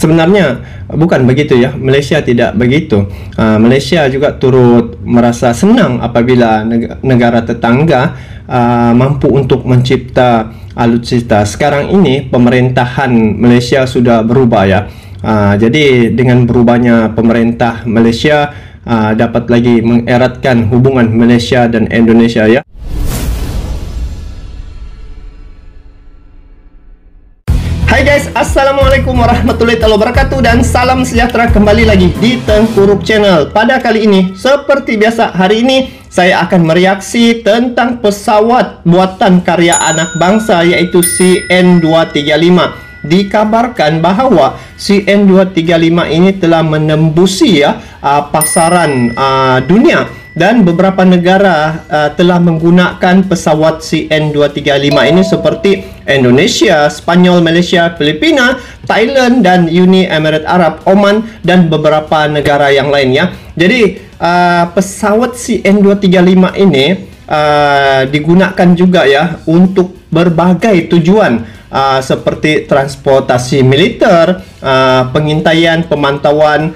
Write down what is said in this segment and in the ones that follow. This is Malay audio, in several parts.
sebenarnya bukan begitu ya. Malaysia tidak begitu. Malaysia juga turut merasa senang apabila negara tetangga mampu untuk mencipta alutsista. Sekarang ini pemerintahan Malaysia sudah berubah ya. Jadi dengan berubahnya pemerintah Malaysia dapat lagi mengeratkan hubungan Malaysia dan Indonesia ya. Hai guys, Assalamualaikum warahmatullahi wabarakatuh dan salam sejahtera kembali lagi di Tengkuruk Channel. Pada kali ini, seperti biasa, hari ini saya akan mereaksi tentang pesawat buatan karya anak bangsa yaitu CN235. Dikabarkan bahawa CN235 ini telah menembusi pasaran dunia dan beberapa negara telah menggunakan pesawat CN235 ini seperti Indonesia, Spanyol, Malaysia, Filipina, Thailand dan Uni Emirat Arab, Oman dan beberapa negara yang lainnya. Jadi pesawat CN235 ini digunakan juga ya untuk berbagai tujuan. Seperti transportasi militer, pengintaian, pemantauan,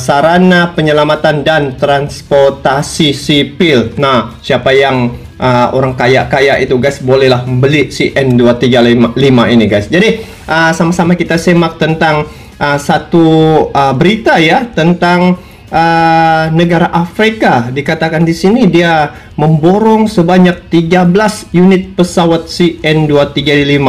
sarana penyelamatan dan transportasi sipil. Nah, siapa yang orang kaya-kaya itu guys, bolehlah membeli CN235 ini guys. Jadi sama-sama kita simak tentang satu berita ya tentang negara Afrika. Dikatakan di sini dia memborong sebanyak 13 unit pesawat CN235.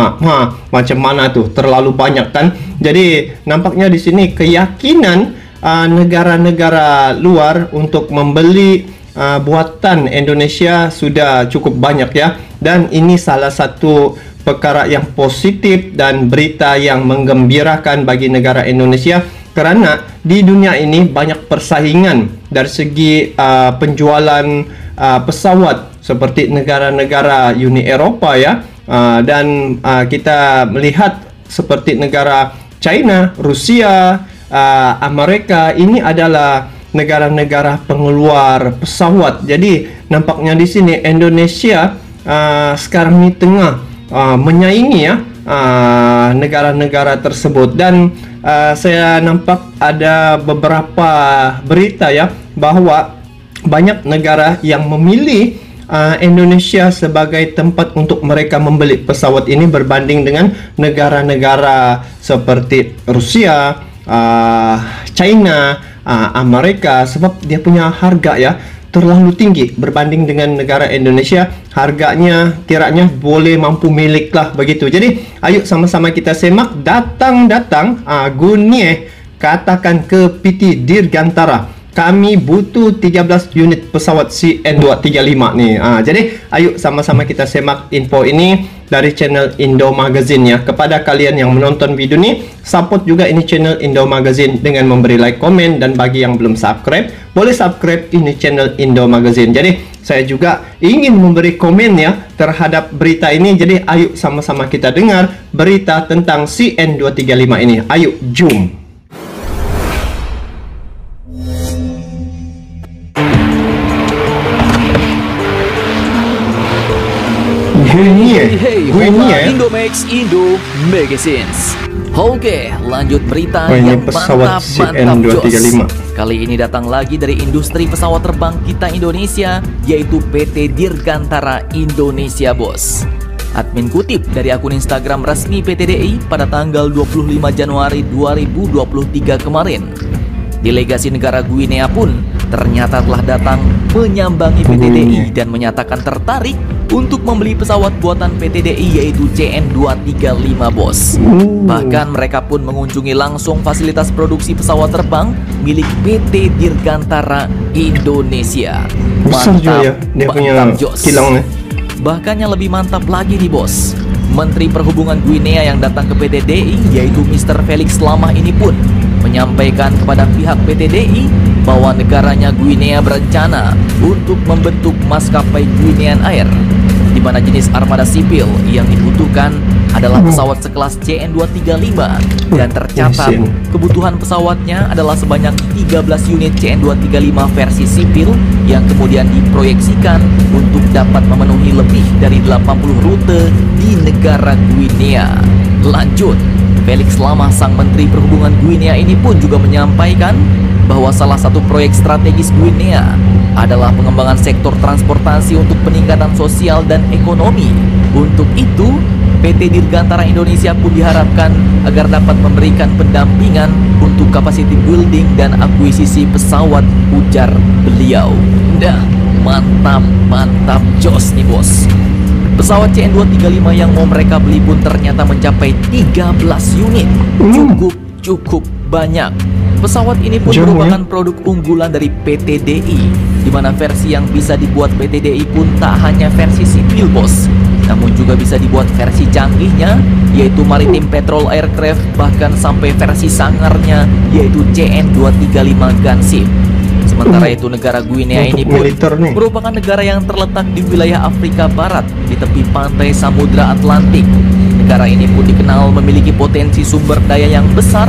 Macam mana tuh? Terlalu banyak kan? Jadi nampaknya di sini keyakinan negara-negara luar untuk membeli buatan Indonesia sudah cukup banyak ya. Dan ini salah satu perkara yang positif dan berita yang menggembirakan bagi negara Indonesia. Karena di dunia ini banyak persaingan dari segi penjualan pesawat seperti negara-negara Uni Eropa ya, dan kita melihat seperti negara China, Rusia, Amerika ini adalah negara-negara pengeluar pesawat. Jadi nampaknya di sini Indonesia sekarang ini tengah menyaingi ya negara-negara tersebut. Dan saya nampak ada beberapa berita ya bahwa banyak negara yang memilih Indonesia sebagai tempat untuk mereka membeli pesawat ini berbanding dengan negara-negara seperti Rusia, China, Amerika, sebab dia punya harga ya terlalu tinggi berbanding dengan negara Indonesia. Harganya kiranya boleh mampu milik lah begitu. Jadi ayo sama-sama kita semak. Datang Gunie katakan ke PT Dirgantara, kami butuh 13 unit pesawat CN235 nih. Jadi ayo sama-sama kita semak info ini dari channel Indo Magazine ya. Kepada kalian yang menonton video ini, support juga ini channel Indo Magazine dengan memberi like, komen, dan bagi yang belum subscribe, boleh subscribe ini channel Indo Magazine. Jadi saya juga ingin memberi komen ya terhadap berita ini. Jadi ayo sama-sama kita dengar berita tentang CN235 ini. Ayo jom. Indomax Indo Magazines. Oke, lanjut berita yang mantap jos. Kali ini datang lagi dari industri pesawat terbang kita Indonesia, yaitu PT Dirgantara Indonesia bos. Admin kutip dari akun Instagram resmi PT DI pada tanggal 25 Januari 2023 kemarin. Delegasi negara Guinea pun ternyata telah datang menyambangi PT DI dan menyatakan tertarik untuk membeli pesawat buatan PT DI yaitu CN235 bos. Bahkan mereka pun mengunjungi langsung fasilitas produksi pesawat terbang milik PT Dirgantara Indonesia. Mantap, mantap jos. Bahkan yang lebih mantap lagi nih bos, Menteri Perhubungan Guinea yang datang ke PT DI yaitu Mr. Felix Lamah ini pun menyampaikan kepada pihak PT DI bahwa negaranya Guinea berencana untuk membentuk maskapai Guinean Air, di mana jenis armada sipil yang dibutuhkan adalah pesawat sekelas CN235 dan tercatat kebutuhan pesawatnya adalah sebanyak 13 unit CN235 versi sipil yang kemudian diproyeksikan untuk dapat memenuhi lebih dari 80 rute di negara Guinea. Lanjut, Felix Lama, sang Menteri Perhubungan Guinea ini pun juga menyampaikan bahwa salah satu proyek strategis Guinea adalah pengembangan sektor transportasi untuk peningkatan sosial dan ekonomi. Untuk itu, PT Dirgantara Indonesia pun diharapkan agar dapat memberikan pendampingan untuk capacity building dan akuisisi pesawat, ujar beliau. Dah, mantap jos nih bos. Pesawat CN235 yang mau mereka beli pun ternyata mencapai 13 unit. Cukup banyak. Pesawat ini pun merupakan produk unggulan dari PT DI, di mana versi yang bisa dibuat PT DI pun tak hanya versi sipil bos, namun juga bisa dibuat versi canggihnya, yaitu Maritime Patrol Aircraft, bahkan sampai versi sangarnya, yaitu CN235 Gunship. Sementara itu negara Guinea ini pun merupakan negara yang terletak di wilayah Afrika Barat di tepi pantai Samudra Atlantik. Negara ini pun dikenal memiliki potensi sumber daya yang besar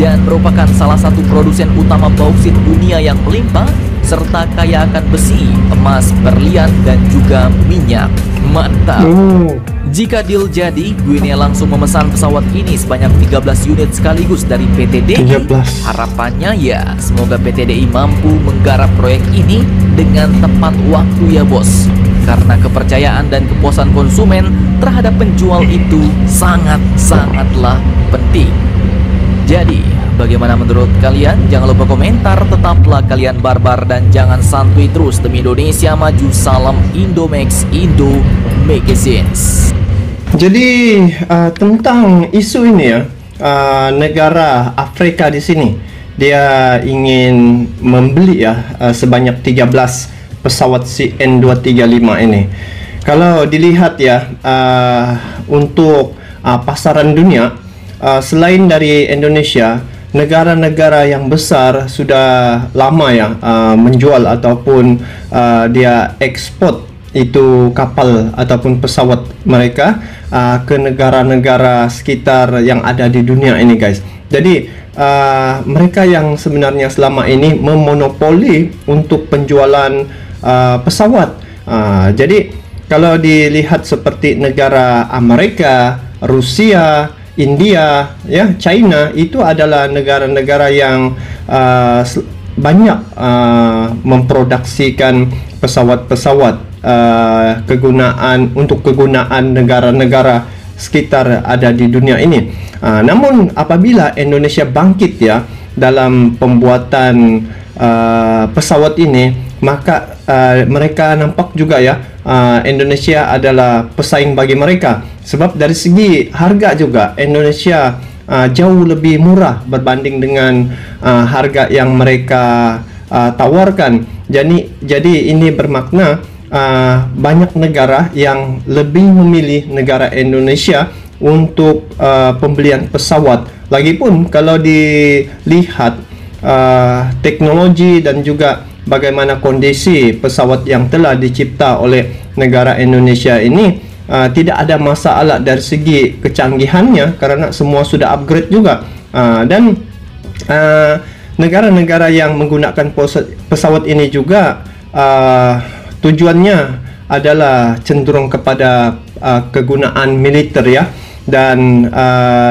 dan merupakan salah satu produsen utama bauksit dunia yang melimpah, serta kaya akan besi, emas, berlian, dan juga minyak. Mantap. Jika deal jadi, Guinea langsung memesan pesawat ini sebanyak 13 unit sekaligus dari PT DI. Harapannya ya, semoga PT DI mampu menggarap proyek ini dengan tepat waktu ya bos. Karena kepercayaan dan kepuasan konsumen terhadap penjual itu sangatlah penting. Jadi, bagaimana menurut kalian? Jangan lupa komentar, tetaplah kalian barbar dan jangan santuy terus demi Indonesia maju. Salam Indomax, Indo Magazines. Jadi tentang isu ini ya, negara Afrika di sini dia ingin membeli ya sebanyak 13 pesawat CN235 ini. Kalau dilihat ya untuk pasaran dunia, selain dari Indonesia, negara-negara yang besar sudah lama ya menjual ataupun dia ekspor itu kapal ataupun pesawat mereka ke negara-negara sekitar yang ada di dunia ini guys. Jadi mereka yang sebenarnya selama ini memonopoli untuk penjualan pesawat. Jadi kalau dilihat seperti negara Amerika, Rusia, India, ya, China, itu adalah negara-negara yang banyak memproduksikan pesawat-pesawat kegunaan negara-negara sekitar ada di dunia ini. Namun apabila Indonesia bangkit ya dalam pembuatan pesawat ini, maka mereka nampak juga ya Indonesia adalah pesaing bagi mereka. Sebab dari segi harga juga Indonesia jauh lebih murah berbanding dengan harga yang mereka tawarkan. Jadi ini bermakna banyak negara yang lebih memilih negara Indonesia untuk pembelian pesawat. Lagipun kalau dilihat teknologi dan juga bagaimana kondisi pesawat yang telah dicipta oleh negara Indonesia ini, tidak ada masalah dari segi kecanggihannya karena semua sudah upgrade juga. Dan negara-negara yang menggunakan pesawat ini juga tujuannya adalah cenderung kepada kegunaan militer ya. Dan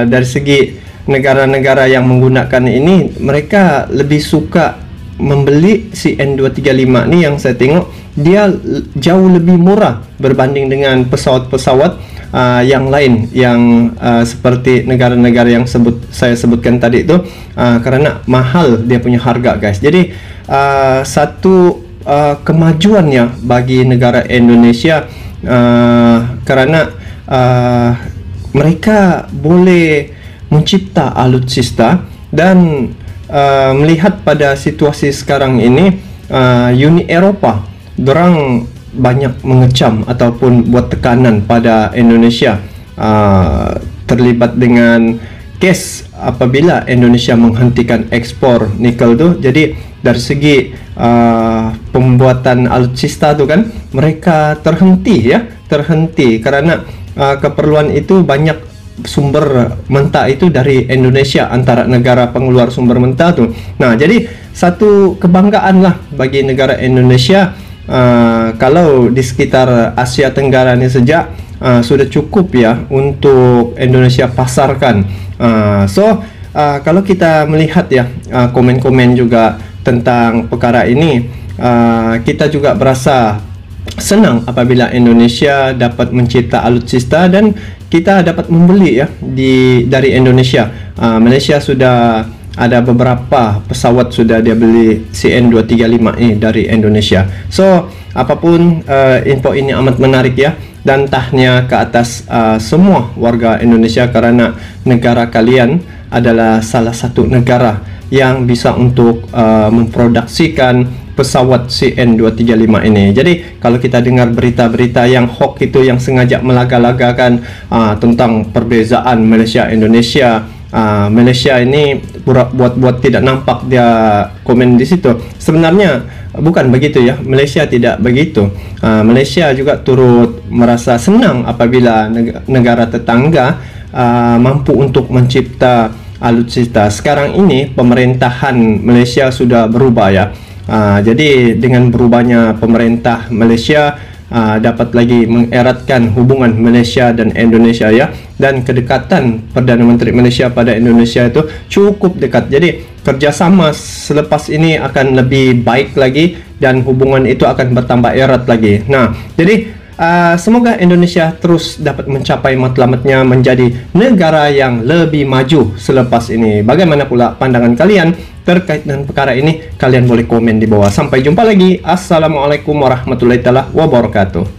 dari segi negara-negara yang menggunakan ini, mereka lebih suka membeli si N235 ini yang saya tengok dia jauh lebih murah berbanding dengan pesawat-pesawat yang lain yang seperti negara-negara yang saya sebutkan tadi itu, karena mahal dia punya harga guys. Jadi satu kemajuannya bagi negara Indonesia karena mereka boleh mencipta alutsista dan melihat pada situasi sekarang ini, Uni Eropa dorang banyak mengecam ataupun buat tekanan pada Indonesia terlibat dengan kes apabila Indonesia menghentikan ekspor nikel tuh. Jadi dari segi pembuatan alutsista tuh kan mereka terhenti karena keperluan itu banyak sumber mentah itu dari Indonesia, antara negara pengeluar sumber mentah tuh. Nah, jadi satu kebanggaan lah bagi negara Indonesia kalau di sekitar Asia Tenggara ini saja sudah cukup ya untuk Indonesia pasarkan. Kalau kita melihat ya komen-komen juga tentang perkara ini, kita juga berasa senang apabila Indonesia dapat mencipta alutsista dan kita dapat membeli ya dari Indonesia. Malaysia sudah ada beberapa pesawat sudah dia beli CN235 ini dari Indonesia. So apapun info ini amat menarik ya, dan tahniah ke atas semua warga Indonesia karena negara kalian adalah salah satu negara yang bisa untuk memproduksikan pesawat CN235 ini. Jadi kalau kita dengar berita-berita yang hoax itu, yang sengaja melaga-lagakan tentang perbezaan Malaysia Indonesia, Malaysia ini buat tidak nampak dia komen di situ. Sebenarnya bukan begitu ya. Malaysia tidak begitu. Malaysia juga turut merasa senang apabila negara tetangga mampu untuk mencipta alutsista. Sekarang ini pemerintahan Malaysia sudah berubah ya. Jadi dengan berubahnya pemerintah Malaysia, dapat lagi mengeratkan hubungan Malaysia dan Indonesia ya, dan kedekatan Perdana Menteri Malaysia pada Indonesia itu cukup dekat. Jadi kerjasama selepas ini akan lebih baik lagi dan hubungan itu akan bertambah erat lagi. Nah, jadi semoga Indonesia terus dapat mencapai matlamatnya menjadi negara yang lebih maju selepas ini. Bagaimana pula pandangan kalian terkait dengan perkara ini? Kalian boleh komen di bawah. Sampai jumpa lagi. Assalamualaikum warahmatullahi wabarakatuh.